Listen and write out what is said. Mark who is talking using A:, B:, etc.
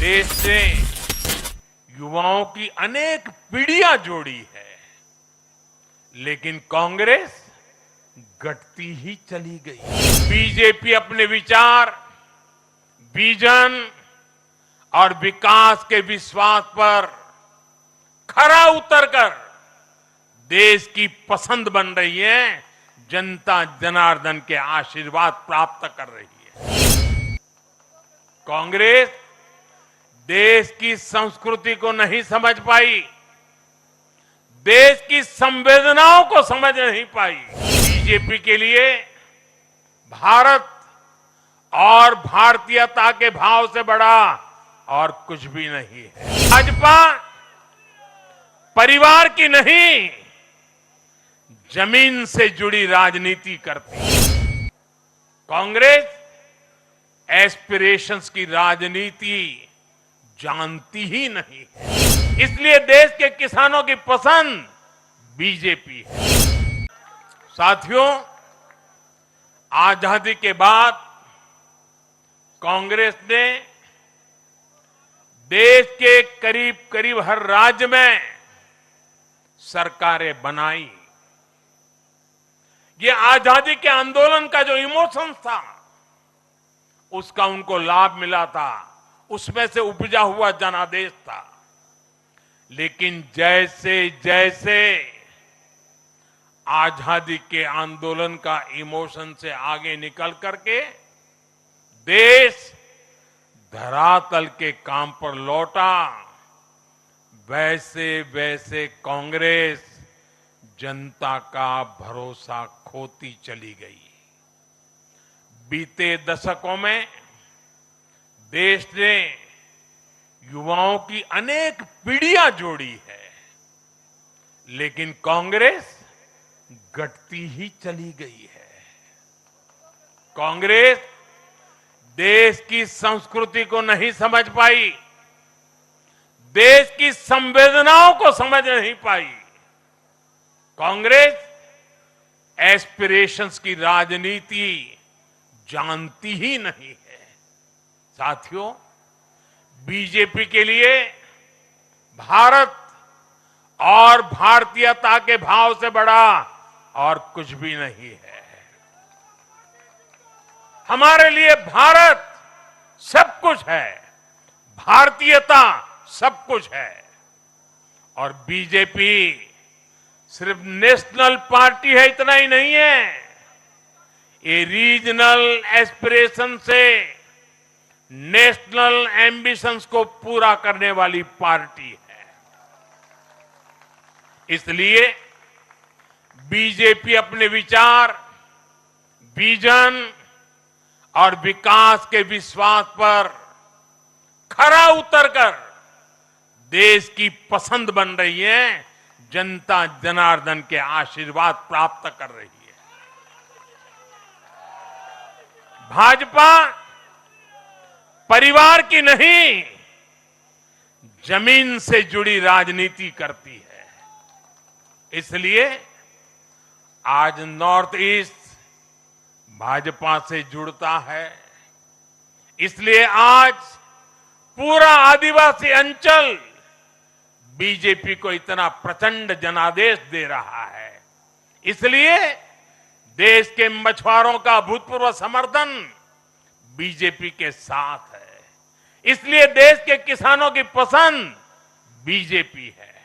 A: देश ने युवाओं की अनेक पीढ़ियां जोड़ी है, लेकिन कांग्रेस घटती ही चली गई। बीजेपी अपने विचार, विजन और विकास के विश्वास पर खरा उतरकर देश की पसंद बन रही है, जनता जनार्दन के आशीर्वाद प्राप्त कर रही है। कांग्रेस देश की संस्कृति को नहीं समझ पाई, देश की संवेदनाओं को समझ नहीं पाई। बीजेपी के लिए भारत और भारतीयता के भाव से बड़ा और कुछ भी नहीं है। भाजपा परिवार की नहीं, जमीन से जुड़ी राजनीति करती है। कांग्रेस एस्पिरेशंस की राजनीति जानती ही नहीं है। इसलिए देश के किसानों की पसंद बीजेपी है। साथियों, आजादी के बाद कांग्रेस ने देश के करीब करीब हर राज्य में सरकारें बनाई। ये आजादी के आंदोलन का जो इमोशन था, उसका उनको लाभ मिला था, उसमें से उपजा हुआ जनादेश था। लेकिन जैसे जैसे आजादी के आंदोलन का इमोशन से आगे निकल करके देश धरातल के काम पर लौटा, वैसे वैसे कांग्रेस जनता का भरोसा खोती चली गई। बीते दशकों में देश ने युवाओं की अनेक पीढ़ियां जोड़ी है, लेकिन कांग्रेस घटती ही चली गई है। कांग्रेस देश की संस्कृति को नहीं समझ पाई, देश की संवेदनाओं को समझ नहीं पाई। कांग्रेस एस्पिरेशंस की राजनीति जानती ही नहीं है। साथियों, बीजेपी के लिए भारत और भारतीयता के भाव से बड़ा और कुछ भी नहीं है। हमारे लिए भारत सब कुछ है, भारतीयता सब कुछ है। और बीजेपी सिर्फ नेशनल पार्टी है, इतना ही नहीं है, ये रीजनल एस्पिरेशन से नेशनल एम्बिशंस को पूरा करने वाली पार्टी है। इसलिए बीजेपी अपने विचार, विजन और विकास के विश्वास पर खरा उतरकर देश की पसंद बन रही है, जनता जनार्दन के आशीर्वाद प्राप्त कर रही है। भाजपा परिवार की नहीं, जमीन से जुड़ी राजनीति करती है। इसलिए आज नॉर्थ ईस्ट भाजपा से जुड़ता है। इसलिए आज पूरा आदिवासी अंचल बीजेपी को इतना प्रचंड जनादेश दे रहा है। इसलिए देश के मछुआरों का भूतपूर्व समर्थन बीजेपी के साथ है। इसलिए देश के किसानों की पसंद बीजेपी है।